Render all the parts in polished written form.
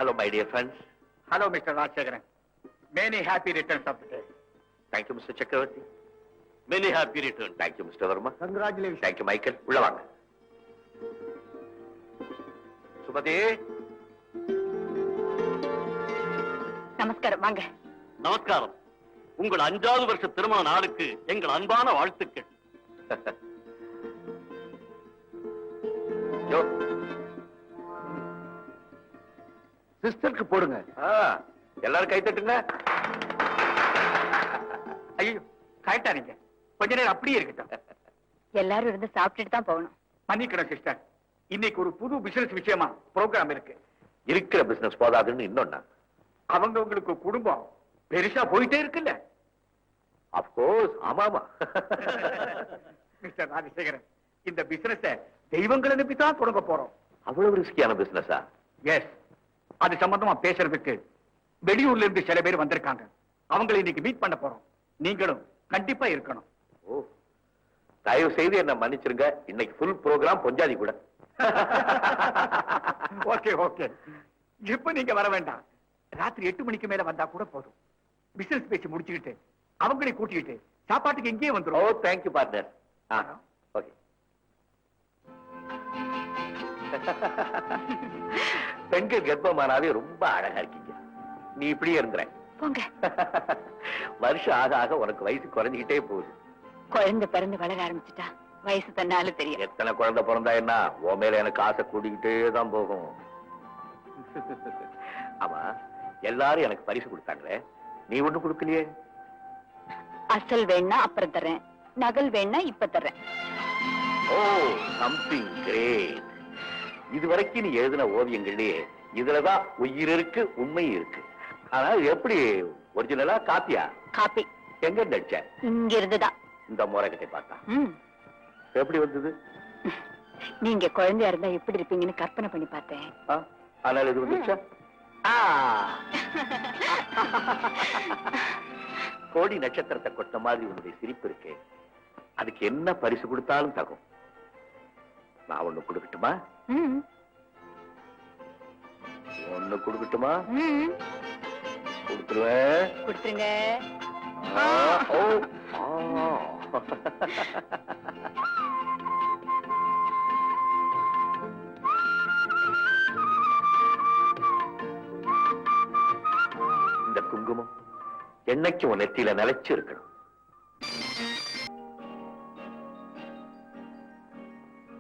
Hello, my dear friends. Hello, Mr. Rajshekharan. Many happy returns of the day. Thank you, Mr. Chakravarti. Many happy returns. Thank you, Mr. Verma. Congratulations. Thank you, Michael. உள்ள வாங்க. சுமதி. நமஸ்காரம், வாங்க. நமஸ்காரம். உங்கள் 5வது வருஷ திருமண நாளுக்கு எங்கள் அன்பான வாழ்த்துக்கள். யோ. சிஸ்டருக்கு போடுங்க. எல்லாரும் கை தட்டுங்க. ஐயோ, கரெக்டானீங்க. கொஞ்ச நேரம் அப்படியே இருக்கட்டும். எல்லாரும் இருந்து சாப்பிட்டுட்டு தான் போகணும். மன்னிக்கணும் சிஸ்டர். இன்னைக்கு ஒரு புது பிசினஸ் விஷயமா ப்ரோக்ராம் இருக்கு. இருக்கிற பிசினஸ் போதாதுன்னு இன்னொன்னா. அவங்க உங்களுக்கு குடும்பம் பெருசா போயிட்டே இருக்குல்ல. அப்கோர்ஸ், ஆமாமா. மிஸ்டர் ராஜசேகரன், இந்த பிசினஸ் தெய்வங்களை நம்பி தான் தொடங்க போறோம். அவ்வளவு ரிஸ்கியான பிசினஸா? எஸ். அது சம்பந்தமா பேசுறதுக்கு வெளியூர்ல இருந்து சில பேர் வந்திருக்காங்க. அவங்களை இன்னைக்கு மீட் பண்ண போறோம். நீங்களும் கண்டிப்பா இருக்கணும். ஓ, தயவு செய்து என்ன மன்னிச்சிருங்க. இன்னைக்கு ஃபுல் ப்ரோக்ராம் பொஞ்சாதி கூட. Okay okay. இப்ப நீங்க வர வேண்டாம். ராத்திரி 8 மணிக்கு மேல வந்தா கூட போதும். பிசினஸ் பேசி முடிச்சுக்கிட்டு அவங்களை கூட்டிக்கிட்டு சாப்பாட்டுக்கு இங்கேயே ஓ, வந்துரும். Thank you partner. ஓகே. பெண்கள் கர்ப்பமானாவே ரொம்ப அழகா இருக்கீங்க. நீ இப்படியே இருந்துற. போங்க. வருஷம் ஆக ஆக உனக்கு வயசு குறைஞ்சிக்கிட்டே போகுது. குழந்தை பிறந்து வளர ஆரம்பிச்சுட்டா வயசு தன்னால தெரியும். எத்தனை குழந்தை பிறந்தா என்ன, உன் மேல எனக்கு ஆசை கூடிக்கிட்டே தான் போகும். ஆமா, எல்லாரும் எனக்கு பரிசு கொடுத்தாங்களே, நீ ஒண்ணு கொடுக்கலையே? அசல் வேணா அப்புறம் தர்றேன், நகல் வேணா இப்ப தர்றேன். ஓ, சம்திங் கிரேட். இதுவரைக்கும் நீ எழுதின ஓவியங்கள்லயே இதுலதான் உயிர் இருக்கு, உண்மை இருக்கு. ஆனா எப்படி, ஒரிஜினலா காப்பியா? காப்பி. எங்க நடிச்ச? இங்க இருந்துதான். இந்த முறைகிட்ட பார்த்தா எப்படி வந்தது? நீங்க குழந்தையா இருந்தா எப்படி இருப்பீங்கன்னு கற்பனை பண்ணி பார்த்தேன். ஆனால் இது வந்துச்சா? கோடி நட்சத்திரத்தை கொட்ட மாதிரி உன்னுடைய சிரிப்பு இருக்கே, அதுக்கு என்ன பரிசு கொடுத்தாலும் தகும். நான் ஒண்ணு கொடுக்கட்டுமா? ஒண்ணு கொடுக்கட்டுமா? கொடுத்துருவேன். கொடுத்துருங்க. இந்த குங்குமம் என்னைக்கு உன் நெத்தியில நிலைச்சு இருக்கணும்.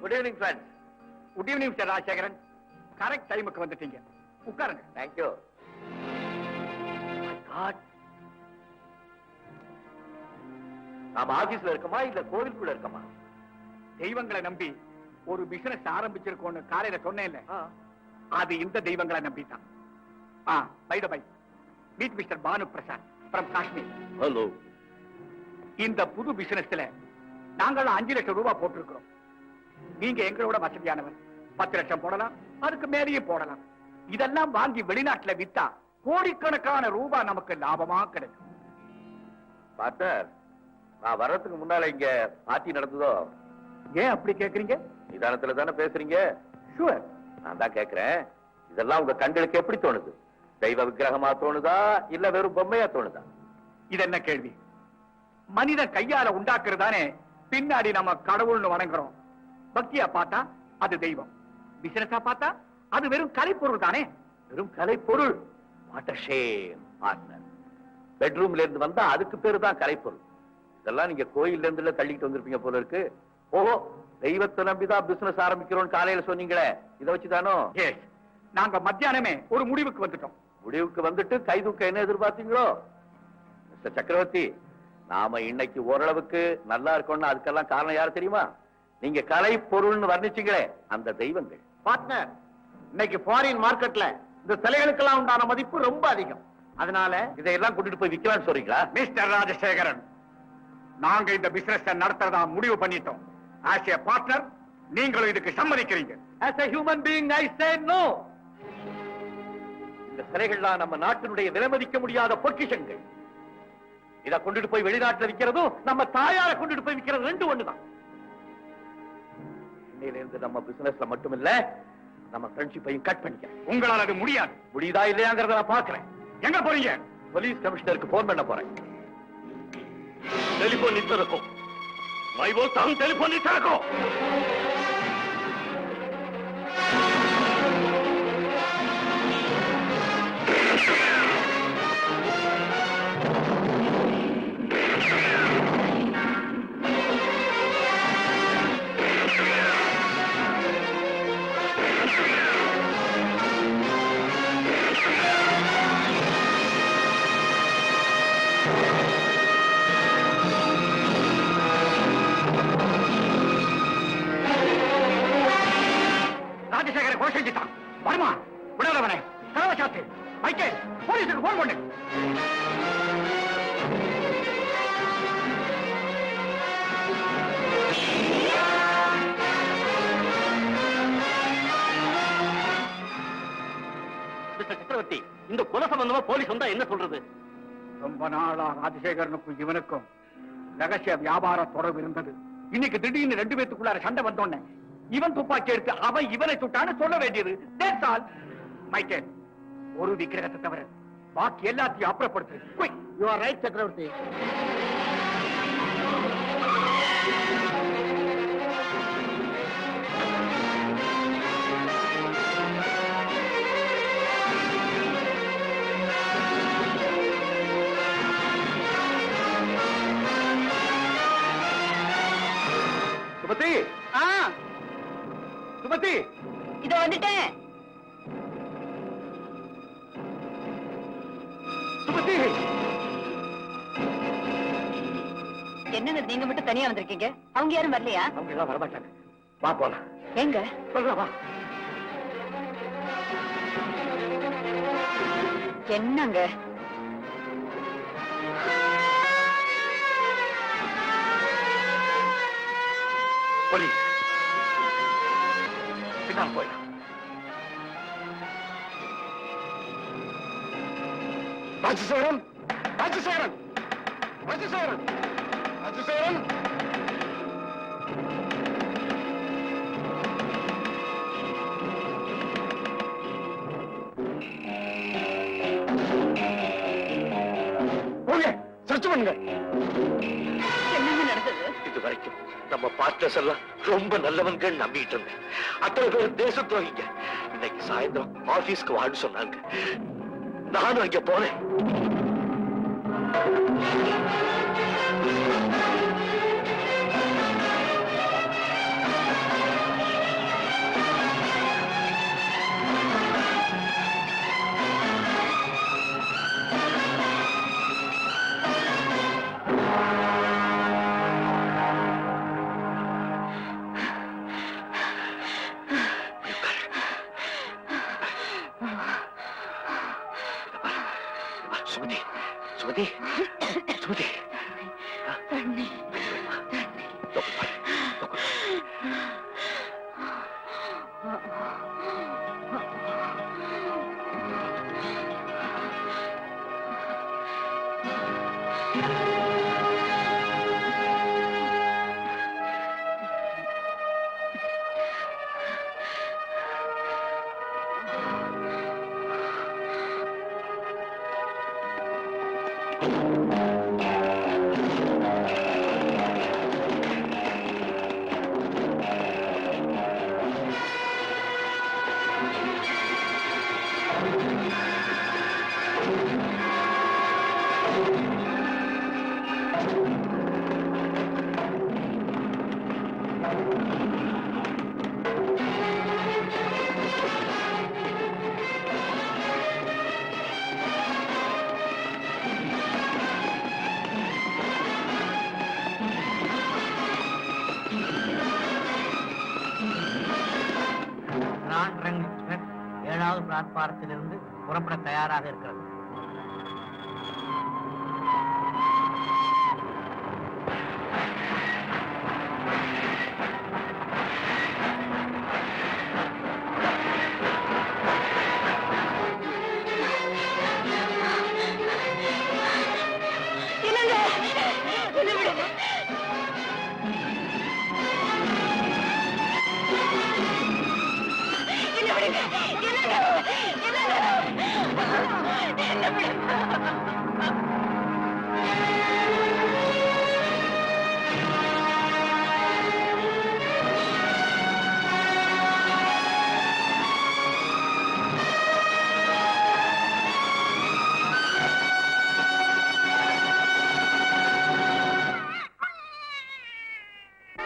Good evening friends. Good evening mister Rajasekaran. Correct டைமுக்கு வந்துட்டீங்க. உட்காருங்க. தேங்க்யூ. நாம ஆபீஸ்ல இருக்கமா இல்ல கோவிலுக்குள்ள இருக்கமா? தெய்வங்களை நம்பி ஒரு பிசினஸ் ஆரம்பிச்சிருக்கோன்னு காலையில சொன்னேன்ல, அது இந்த தெய்வங்களை நம்பிதான். By the by, meet mister Banu Prasad from Kashmir. Hello. இந்த புது பிசினஸ்ல நாங்கள் 5 லட்சம் ரூபாய் போட்டிருக்கிறோம். நீங்க எங்களோட வசதியானவர். 10 லட்சம் போடலாம், அதுக்கு மேலேயே போடலாம். இதெல்லாம் வாங்கி வெளிநாட்டுல வித்தா கோடிக்கணக்கான ரூபாய் நமக்கு லாபமா கிடைக்கும். பார்ட்னர், நான் வர்றதுக்கு முன்னால இங்க பார்ட்டி நடந்ததோ? ஏன் அப்படி கேக்குறீங்க? நிதானத்துல தானே பேசுறீங்க. ஷூர். நான் தான் கேக்குறேன், இதெல்லாம் உங்க கண்களுக்கு எப்படி தோணுது? தெய்வ விக்கிரகமா தோணுதா இல்ல வெறும் பொம்மையா தோணுதா? இது என்ன கேள்வி? மனிதன் கையால உண்டாக்குறதானே பின்னாடி நம்ம கடவுள்னு வணங்குறோம். பக்தியா பார்த்தா அது தெய்வம், பிசினஸா பார்த்தா அது வெறும் கலைப்பொருள் தானே. வெறும் கலைப்பொருள்? What a shame partner. பெட்ரூம்ல இருந்து வந்தா அதுக்கு பேரு தான் கலைப்பொருள். இதெல்லாம் நீங்க கோயில்ல இருந்து தள்ளிட்டு வந்திருப்பீங்க போல இருக்கு. ஓஹோ, தெய்வத்தை நம்பிதான் பிசினஸ் ஆரம்பிக்கிறோம் காலையில சொன்னீங்களே, இதை வச்சுதானோ? நாங்க மத்தியானமே ஒரு முடிவுக்கு வந்துட்டோம். முடிவுக்கு வந்துட்டு கைதூக்க என்ன எதிர்பார்த்தீங்களோ? மிஸ்டர் சக்கரவர்த்தி, நாம இன்னைக்கு ஓரளவுக்கு நல்லா இருக்கோம்னா அதுக்கெல்லாம் காரணம் யாரு தெரியுமா? நீங்க கலை பொருள்னு வர்ணிச்சீங்களே அந்த தெய்வங்கள். பார்ட்னர், இன்னைக்கு ஃபாரின் மார்க்கெட்ல இந்த சிலைகளுக்கெல்லாம் உண்டான மதிப்பு ரொம்ப அதிகம். அதனால இதையெல்லாம் கூட்டிட்டு போய் விற்கலாம்னு சொல்றீங்களா? மிஸ்டர் ராஜசேகரன், நாங்க இந்த பிசினஸ் நடத்துறதா முடிவு பண்ணிட்டோம். ஆஸ் ஏ பார்ட்னர் நீங்களும் இதுக்கு சம்மதிக்கிறீங்க. As a human being I say no. இந்த சிலைகள்லாம் நம்ம நாட்டினுடைய விலைமதிக்க முடியாத பொக்கிஷங்கள். இதை கொண்டுட்டு போய் வெளிநாட்டுல விற்கிறதும் நம்ம தாயார கொண்டுட்டு போய் விற்கிறது ரெண்டு ஒண்ணுதான். இன்னையிலிருந்து நம்ம பிசினஸ்ல மட்டுமில்ல நம்ம ஃப்ரெண்ட்ஷிப்பையும் கட் பண்ணிக்க. உங்களால் அது முடியாது. முடியுதா இல்லையாங்கிறத நான் பாக்குறேன். எங்க போறீங்க? போலீஸ் கமிஷனருக்கு போன் பண்ண போறேன். टेलीफोन नीचे रखो। मैं बोलता हूँ टेलीफोन नीचे रखो। ராஜசேகர கொலை செஞ்சுட்டான். வருமா விடவனே கதவை சாத்து. மைக்கேல் போலீஸுக்கு போன் பண்ணு. மிஸ்டர் சக்கரவர்த்தி, இந்த கொலை சம்பந்தமா போலீஸ் வந்தா என்ன சொல்றது? ரொம்ப நாளா ராஜசேகரனுக்கும் இவனுக்கும் ரகசிய வியாபார தொடர்பு இருந்தது. இன்னைக்கு திடீர்னு ரெண்டு பேத்துக்குள்ளார சண்டை வந்தோடனே இவன் துப்பாக்கி எடுத்து அவன் இவனை சுட்டான்னு சொல்ல வேண்டியது. That's all. மைக்கேல், ஒரு விக்கிரகத்தை தவிர பாக்கி எல்லாத்தையும் அப்புறப்படுத்து. You are right, சக்கரவர்த்தி. சுமதி, சுமதி, இதோ வந்துட்டேன். சுமதி. என்னங்க நீங்க மட்டும் தனியா வந்திருக்கீங்க? அவங்க யாரும் வரலையா? அவங்க எல்லாம் வரமாட்டாங்க. வா போலாம். எங்க? சொல்றா வா. என்னங்க? போலீஸ் பின்னால் போயிடலாம். ராஜசேகரன், ராஜசேகரன், ராஜசேகரன், ராஜசேகரன். போங்க, சர்ச் பண்ணுங்க. என்னங்க நடந்தது? இது வரைக்கும் நம்ம பார்ட்னர்ஸ் எல்லாம் ரொம்ப நல்லவன்கள் நம்பிட்டு இருந்தேன். அத்தனை பேர் தேச துரோகிங்க. இன்னைக்கு சாயந்தரம் ஆபீஸ்க்கு வான்னு சொன்னாங்க. நானும் அங்க போனேன். சுமதி, சுமதி, சுமதி. பிளாட்பாரத்திலிருந்து புறப்பட தயாராக இருக்கிறது.